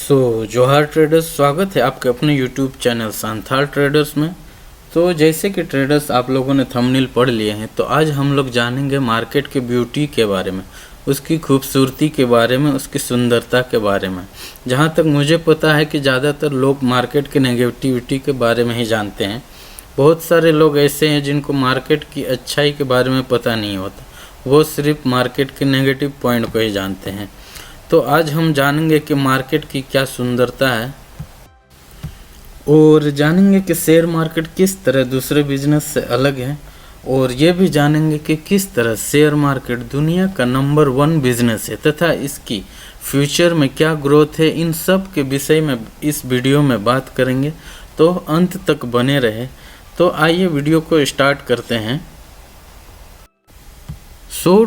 जोहार ट्रेडर्स, स्वागत है आपके अपने यूट्यूब चैनल सांथाल ट्रेडर्स में। तो जैसे कि ट्रेडर्स आप लोगों ने थंबनेल पढ़ लिए हैं, तो आज हम लोग जानेंगे मार्केट के ब्यूटी के बारे में, उसकी खूबसूरती के बारे में, उसकी सुंदरता के बारे में। जहां तक मुझे पता है कि ज़्यादातर लोग मार्केट के नेगेटिविटी के बारे में ही जानते हैं। बहुत सारे लोग ऐसे हैं जिनको मार्केट की अच्छाई के बारे में पता नहीं होता, वो सिर्फ मार्केट के नेगेटिव पॉइंट को ही जानते हैं। तो आज हम जानेंगे कि मार्केट की क्या सुंदरता है और जानेंगे कि शेयर मार्केट किस तरह दूसरे बिजनेस से अलग है, और ये भी जानेंगे कि किस तरह शेयर मार्केट दुनिया का नंबर 1 बिजनेस है तथा इसकी फ्यूचर में क्या ग्रोथ है। इन सब के विषय में इस वीडियो में बात करेंगे, तो अंत तक बने रहे। तो आइए वीडियो को स्टार्ट करते हैं।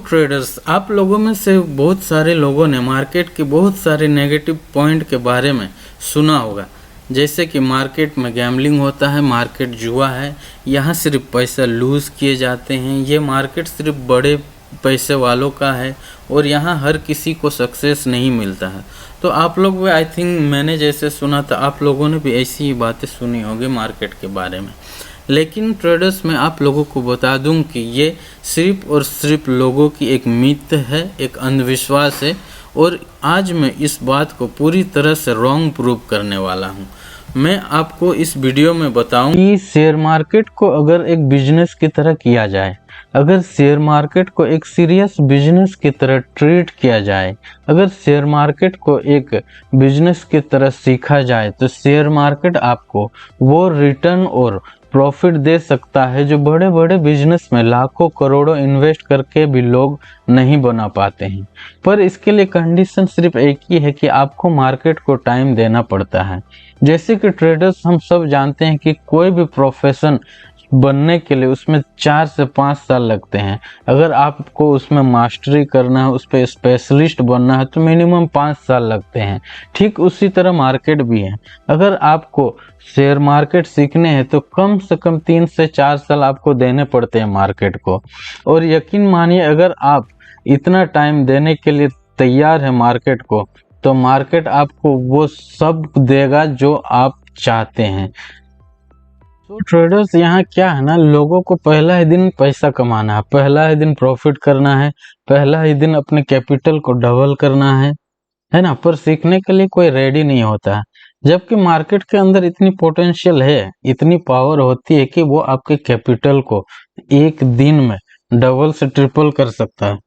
ट्रेडर्स, आप लोगों में से बहुत सारे लोगों ने मार्केट के बहुत सारे नेगेटिव पॉइंट के बारे में सुना होगा, जैसे कि मार्केट में गैम्बलिंग होता है, मार्केट जुआ है, यहाँ सिर्फ पैसा लूज़ किए जाते हैं, ये मार्केट सिर्फ बड़े पैसे वालों का है और यहाँ हर किसी को सक्सेस नहीं मिलता है। तो आप लोग भी, आई थिंक मैंने जैसे सुना था, आप लोगों ने भी ऐसी ही बातें सुनी होगी मार्केट के बारे में। लेकिन ट्रेडर्स, मैं आप लोगों को बता दूं कि ये सिर्फ और सिर्फ लोगों की एक मिथ है, एक अंधविश्वास है, और आज मैं इस बात को पूरी तरह से रॉन्ग प्रूव करने वाला हूं। मैं आपको इस वीडियो में बताऊं कि शेयर मार्केट को अगर एक बिजनेस की तरह किया जाए, अगर शेयर मार्केट को एक सीरियस बिजनेस की तरह ट्रीट किया जाए, अगर शेयर मार्केट को एक बिजनेस की तरह सीखा जाए, तो शेयर मार्केट आपको वो रिटर्न और प्रॉफिट दे सकता है जो बड़े बड़े बिजनेस में लाखों करोड़ों इन्वेस्ट करके भी लोग नहीं बना पाते हैं। पर इसके लिए कंडीशन सिर्फ एक ही है कि आपको मार्केट को टाइम देना पड़ता है। जैसे कि ट्रेडर्स, हम सब जानते हैं कि कोई भी प्रोफेशन बनने के लिए उसमें 4 से 5 साल लगते हैं। अगर आपको उसमें मास्टरी करना है, उस पर स्पेशलिस्ट बनना है, तो मिनिमम 5 साल लगते हैं। ठीक उसी तरह मार्केट भी है। अगर आपको शेयर मार्केट सीखने हैं तो कम से कम 3 से 4 साल आपको देने पड़ते हैं मार्केट को। और यकीन मानिए, अगर आप इतना टाइम देने के लिए तैयार है मार्केट को, तो मार्केट आपको वो सब देगा जो आप चाहते हैं। तो ट्रेडर्स, यहाँ क्या है ना, लोगों को पहला ही दिन पैसा कमाना है, पहला ही दिन प्रॉफिट करना है, पहला ही दिन अपने कैपिटल को डबल करना है ना। पर सीखने के लिए कोई रेडी नहीं होता है, जबकि मार्केट के अंदर इतनी पोटेंशियल है, इतनी पावर होती है कि वो आपके कैपिटल को एक दिन में डबल से ट्रिपल कर सकता है।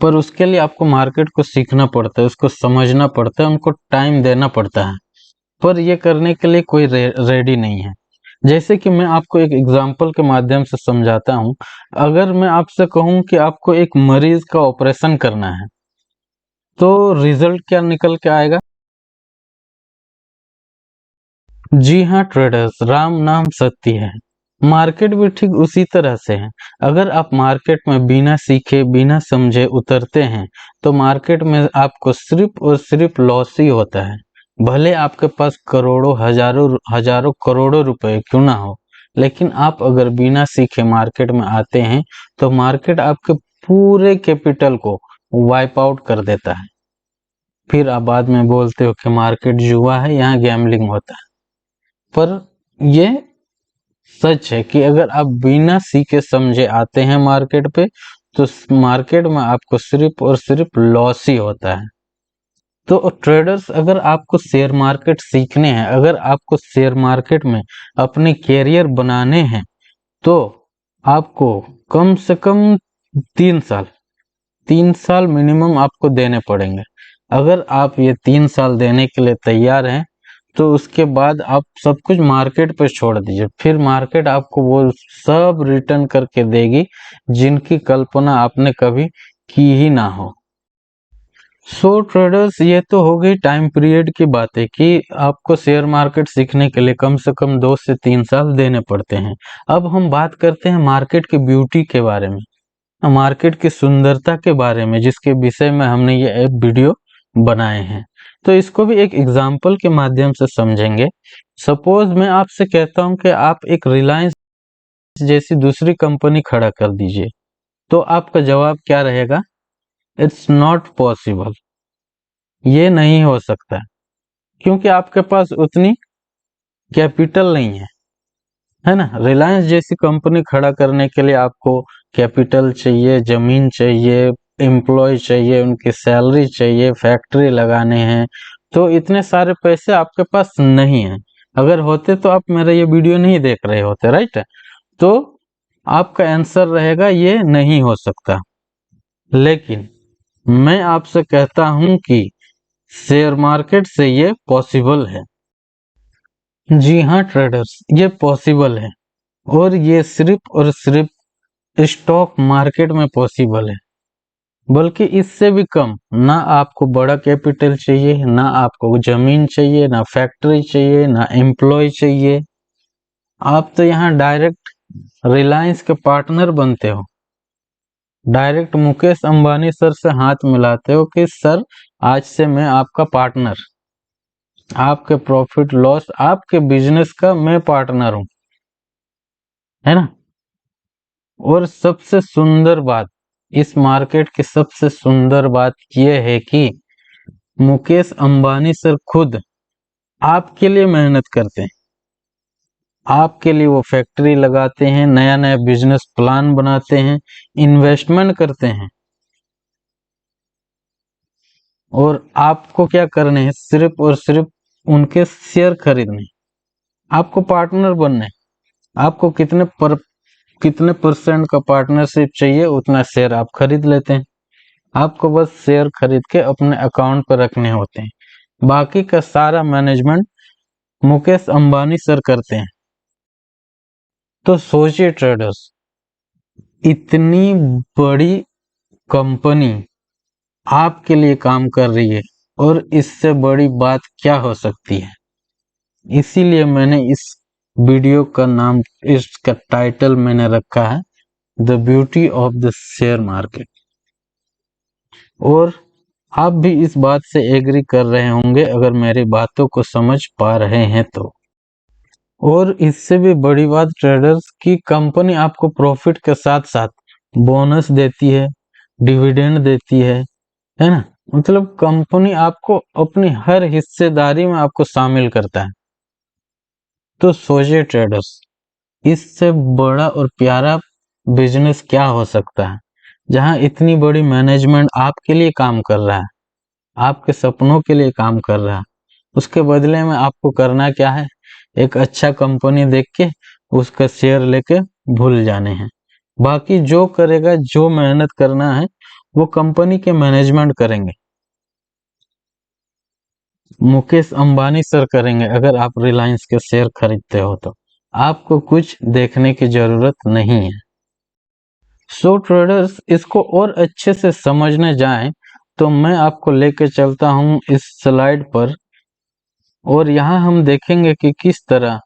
पर उसके लिए आपको मार्केट को सीखना पड़ता है, उसको समझना पड़ता है, उनको टाइम देना पड़ता है। पर ये करने के लिए कोई रेडी नहीं है। जैसे कि मैं आपको एक एग्जाम्पल के माध्यम से समझाता हूँ। अगर मैं आपसे कहूँ कि आपको एक मरीज का ऑपरेशन करना है, तो रिजल्ट क्या निकल के आएगा? जी हाँ ट्रेडर्स, राम नाम सत्य है। मार्केट भी ठीक उसी तरह से है। अगर आप मार्केट में बिना सीखे बिना समझे उतरते हैं, तो मार्केट में आपको सिर्फ और सिर्फ लॉस ही होता है। भले आपके पास करोड़ों हजारों करोड़ों रुपए क्यों ना हो, लेकिन आप अगर बिना सीखे मार्केट में आते हैं, तो मार्केट आपके पूरे कैपिटल को वाइप आउट कर देता है। फिर आप बाद में बोलते हो कि मार्केट जुआ है, यहाँ गैम्बलिंग होता है। पर ये सच है कि अगर आप बिना सीखे समझे आते हैं मार्केट पे, तो मार्केट में आपको सिर्फ और सिर्फ लॉस ही होता है। तो ट्रेडर्स, अगर आपको शेयर मार्केट सीखने हैं, अगर आपको शेयर मार्केट में अपने कैरियर बनाने हैं, तो आपको कम से कम 3 साल मिनिमम आपको देने पड़ेंगे। अगर आप ये 3 साल देने के लिए तैयार हैं, तो उसके बाद आप सब कुछ मार्केट पर छोड़ दीजिए। फिर मार्केट आपको वो सब रिटर्न करके देगी जिनकी कल्पना आपने कभी की ही ना हो। ट्रेडर्स, ये तो हो गई टाइम पीरियड की बातें कि आपको शेयर मार्केट सीखने के लिए कम से कम 2 से 3 साल देने पड़ते हैं। अब हम बात करते हैं मार्केट की ब्यूटी के बारे में, मार्केट की सुंदरता के बारे में, जिसके विषय में हमने ये एक वीडियो बनाए हैं। तो इसको भी एक एग्जाम्पल के माध्यम से समझेंगे। सपोज मैं आपसे कहता हूं कि आप एक रिलायंस जैसी दूसरी कंपनी खड़ा कर दीजिए, तो आपका जवाब क्या रहेगा? इट्स नॉट पॉसिबल, ये नहीं हो सकता। क्योंकि आपके पास उतनी कैपिटल नहीं है ना। रिलायंस जैसी कंपनी खड़ा करने के लिए आपको कैपिटल चाहिए, जमीन चाहिए, एम्प्लॉय चाहिए, उनकी सैलरी चाहिए, फैक्ट्री लगाने हैं, तो इतने सारे पैसे आपके पास नहीं है। अगर होते तो आप मेरा ये वीडियो नहीं देख रहे होते, राइट। तो आपका आंसर रहेगा ये नहीं हो सकता। लेकिन मैं आपसे कहता हूं कि शेयर मार्केट से ये पॉसिबल है। जी हाँ ट्रेडर्स, ये पॉसिबल है, और ये सिर्फ और सिर्फ स्टॉक मार्केट में पॉसिबल है। बल्कि इससे भी कम, ना आपको बड़ा कैपिटल चाहिए, ना आपको जमीन चाहिए, ना फैक्ट्री चाहिए, ना एम्प्लॉय चाहिए। आप तो यहाँ डायरेक्ट रिलायंस के पार्टनर बनते हो, डायरेक्ट मुकेश अंबानी सर से हाथ मिलाते हो कि सर आज से मैं आपका पार्टनर, आपके प्रॉफिट लॉस, आपके बिजनेस का मैं पार्टनर हूं, है ना। और सबसे सुंदर बात, इस मार्केट की सबसे सुंदर बात यह है कि मुकेश अंबानी सर खुद आपके लिए मेहनत करते हैं, आपके लिए वो फैक्ट्री लगाते हैं, नया नया बिजनेस प्लान बनाते हैं, इन्वेस्टमेंट करते हैं। और आपको क्या करने हैं, सिर्फ और सिर्फ उनके शेयर खरीदने, आपको पार्टनर बनने। आपको कितने परसेंट का पार्टनरशिप चाहिए, उतना शेयर आप खरीद लेते हैं। आपको बस शेयर खरीद के अपने अकाउंट पर रखने होते हैं, बाकी का सारा मैनेजमेंट मुकेश अंबानी सर करते हैं। तो सोचिए ट्रेडर्स, इतनी बड़ी कंपनी आपके लिए काम कर रही है, और इससे बड़ी बात क्या हो सकती है। इसीलिए मैंने इस वीडियो का नाम, इसका टाइटल मैंने रखा है the beauty of the share market. और आप भी इस बात से एग्री कर रहे होंगे अगर मेरी बातों को समझ पा रहे हैं तो। और इससे भी बड़ी बात ट्रेडर्स की, कंपनी आपको प्रॉफिट के साथ साथ बोनस देती है, डिविडेंड देती है ना। मतलब कंपनी आपको अपनी हर हिस्सेदारी में आपको शामिल करता है। तो सोचिए ट्रेडर्स, इससे बड़ा और प्यारा बिजनेस क्या हो सकता है, जहां इतनी बड़ी मैनेजमेंट आपके लिए काम कर रहा है, आपके सपनों के लिए काम कर रहा है। उसके बदले में आपको करना क्या है, एक अच्छा कंपनी देख के उसका शेयर लेके भूल जाने हैं। बाकी जो करेगा, जो मेहनत करना है, वो कंपनी के मैनेजमेंट करेंगे, मुकेश अंबानी सर करेंगे। अगर आप रिलायंस के शेयर खरीदते हो तो आपको कुछ देखने की जरूरत नहीं है। सो ट्रेडर्स, इसको और अच्छे से समझने जाएं तो मैं आपको लेके चलता हूं इस स्लाइड पर, और यहाँ हम देखेंगे कि किस तरह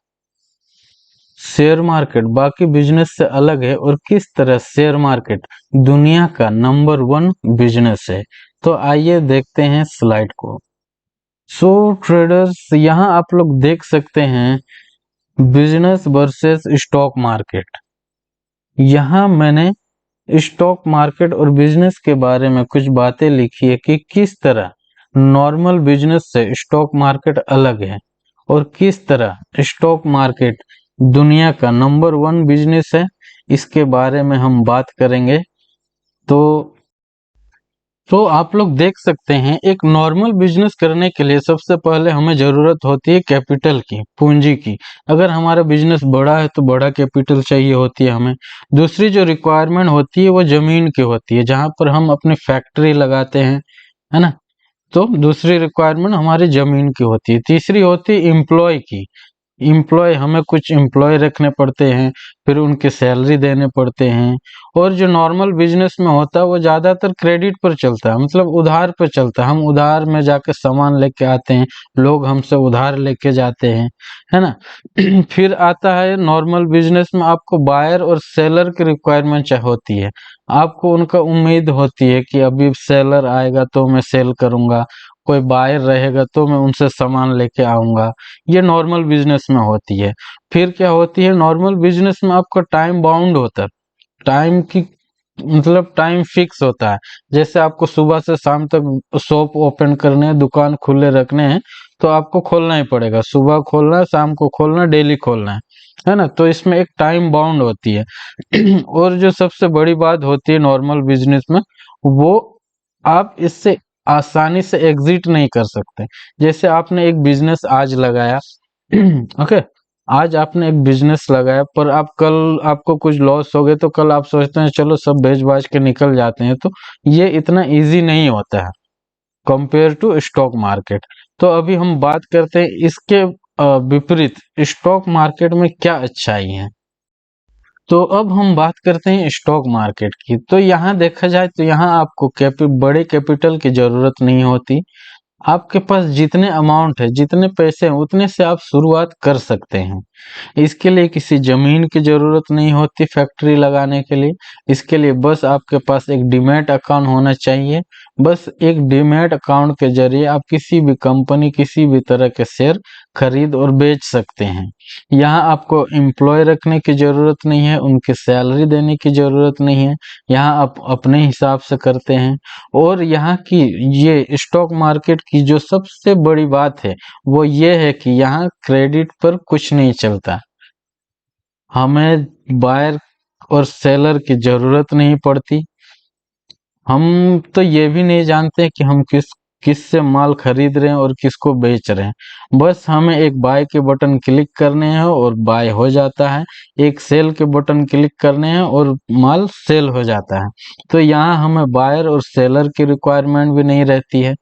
शेयर मार्केट बाकी बिजनेस से अलग है, और किस तरह शेयर मार्केट दुनिया का नंबर 1 बिजनेस है। तो आइए देखते हैं स्लाइड को। सो ट्रेडर्स, यहाँ आप लोग देख सकते हैं बिजनेस वर्सेस स्टॉक मार्केट। यहाँ मैंने स्टॉक मार्केट और बिजनेस के बारे में कुछ बातें लिखी है कि किस तरह नॉर्मल बिजनेस से स्टॉक मार्केट अलग है, और किस तरह स्टॉक मार्केट दुनिया का नंबर 1 बिजनेस है। इसके बारे में हम बात करेंगे। तो आप लोग देख सकते हैं, एक नॉर्मल बिजनेस करने के लिए सबसे पहले हमें जरूरत होती है कैपिटल की, पूंजी की। अगर हमारा बिजनेस बड़ा है तो बड़ा कैपिटल चाहिए होती है हमें। दूसरी जो रिक्वायरमेंट होती है वो जमीन की होती है, जहां पर हम अपनी फैक्ट्री लगाते हैं, है ना। तो दूसरी रिक्वायरमेंट हमारी जमीन की होती है। तीसरी होती है एम्प्लॉय की। एम्प्लॉय, हमें कुछ एम्प्लॉय रखने पड़ते हैं, फिर उनकी सैलरी देने पड़ते हैं। और जो नॉर्मल बिजनेस में होता है वो ज्यादातर क्रेडिट पर चलता है, मतलब उधार पर चलता है। हम उधार में जाके सामान लेके आते हैं, लोग हमसे उधार लेके जाते हैं, है ना। फिर आता है नॉर्मल बिजनेस में आपको बायर और सेलर की रिक्वायरमेंट होती है। आपको उनका उम्मीद होती है कि अभी सेलर आएगा तो मैं सेल करूंगा, कोई बायर रहेगा तो मैं उनसे सामान लेके आऊंगा। ये नॉर्मल बिजनेस में होती है। फिर क्या होती है, नॉर्मल बिजनेस में आपका टाइम बाउंड होता है, टाइम की मतलब टाइम फिक्स होता है। जैसे आपको सुबह से शाम तक शॉप ओपन करने हैं, दुकान खुले रखने हैं, तो आपको खोलना ही पड़ेगा। सुबह खोलना है, शाम को खोलना है, डेली खोलना है ना। तो इसमें एक टाइम बाउंड होती है। और जो सबसे बड़ी बात होती है नॉर्मल बिजनेस में, वो आप इससे आसानी से एग्जिट नहीं कर सकते। जैसे आपने एक बिजनेस आज लगाया, ओके, आज आपने एक बिजनेस लगाया, पर आप कल आपको कुछ लॉस हो गए, तो कल आप सोचते हैं चलो सब बेच बाच के निकल जाते हैं। तो ये इतना इजी नहीं होता है कंपेयर टू स्टॉक मार्केट। तो अभी हम बात करते हैं इसके विपरीत, स्टॉक मार्केट में क्या अच्छाई है। तो अब हम बात करते हैं स्टॉक मार्केट की। तो यहाँ देखा जाए तो यहाँ आपको बड़े कैपिटल की जरूरत नहीं होती। आपके पास जितने अमाउंट है, जितने पैसे हैं, उतने से आप शुरुआत कर सकते हैं। इसके लिए किसी जमीन की जरूरत नहीं होती फैक्ट्री लगाने के लिए। इसके लिए बस आपके पास एक डीमैट अकाउंट होना चाहिए। बस एक डीमैट अकाउंट के जरिए आप किसी भी कंपनी, किसी भी तरह के शेयर खरीद और बेच सकते हैं। यहाँ आपको एम्प्लॉय रखने की जरूरत नहीं है, उनकी सैलरी देने की जरूरत नहीं है। यहाँ आप अपने हिसाब से करते हैं। और यहाँ की ये स्टॉक मार्केट की जो सबसे बड़ी बात है, वो ये है कि यहाँ क्रेडिट पर कुछ नहीं चलता। हमें बायर और सेलर की जरूरत नहीं पड़ती। हम तो ये भी नहीं जानते कि हम किस से माल खरीद रहे हैं और किसको बेच रहे हैं। बस हमें एक बाय के बटन क्लिक करने हैं और बाय हो जाता है, एक सेल के बटन क्लिक करने हैं और माल सेल हो जाता है। तो यहाँ हमें बायर और सेलर की रिक्वायरमेंट भी नहीं रहती है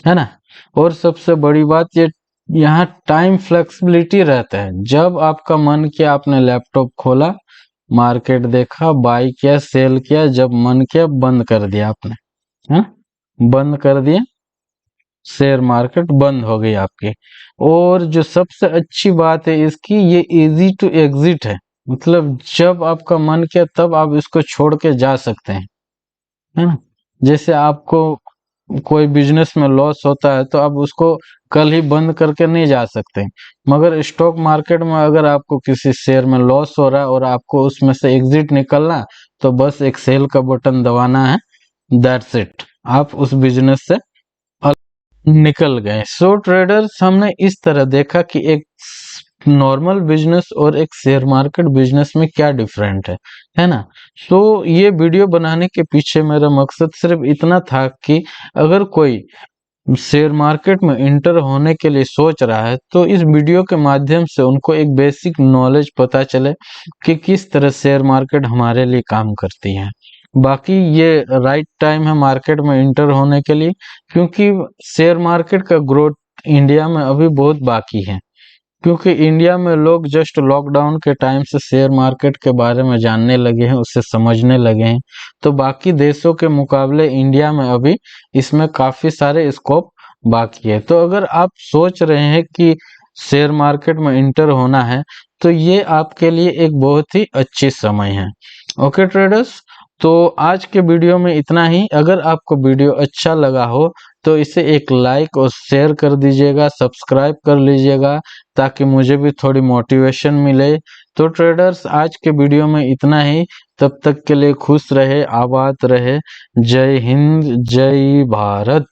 ना। और सबसे बड़ी बात ये, यहाँ टाइम फ्लेक्सिबिलिटी रहता है। जब आपका मन किया आपने लैपटॉप खोला, मार्केट देखा, बाई किया, सेल किया, जब मन किया बंद कर दिया आपने, हाँ, बंद कर दिया, शेयर मार्केट बंद हो गई आपकी। और जो सबसे अच्छी बात है इसकी, ये इजी टू एग्जिट है। मतलब जब आपका मन किया तब आप इसको छोड़ के जा सकते हैं, है ना। जैसे आपको कोई बिजनेस में लॉस होता है तो आप उसको कल ही बंद करके नहीं जा सकते। मगर स्टॉक मार्केट में अगर आपको किसी शेयर में लॉस हो रहा है और आपको उसमें से एग्जिट निकलना है, तो बस एक सेल का बटन दबाना है, दैट्स इट, आप उस बिजनेस से निकल गए। सो ट्रेडर्स, हमने इस तरह देखा कि एक नॉर्मल बिजनेस और एक शेयर मार्केट बिजनेस में क्या डिफरेंट है ना। सो ये वीडियो बनाने के पीछे मेरा मकसद सिर्फ इतना था कि अगर कोई शेयर मार्केट में इंटर होने के लिए सोच रहा है, तो इस वीडियो के माध्यम से उनको एक बेसिक नॉलेज पता चले कि किस तरह शेयर मार्केट हमारे लिए काम करती है। बाकी ये राइट टाइम है मार्केट में इंटर होने के लिए, क्योंकि शेयर मार्केट का ग्रोथ इंडिया में अभी बहुत बाकी है। क्योंकि इंडिया में लोग जस्ट लॉकडाउन के टाइम से शेयर मार्केट के बारे में जानने लगे हैं, उससे समझने लगे हैं। तो बाकी देशों के मुकाबले इंडिया में अभी इसमें काफी सारे स्कोप बाकी है। तो अगर आप सोच रहे हैं कि शेयर मार्केट में इंटर होना है, तो ये आपके लिए एक बहुत ही अच्छी समय है। ओके ट्रेडर्स, तो आज के वीडियो में इतना ही। अगर आपको वीडियो अच्छा लगा हो तो इसे एक लाइक और शेयर कर दीजिएगा, सब्सक्राइब कर लीजिएगा, ताकि मुझे भी थोड़ी मोटिवेशन मिले। तो ट्रेडर्स, आज के वीडियो में इतना ही। तब तक के लिए खुश रहे, आबाद रहे। जय हिंद, जय भारत।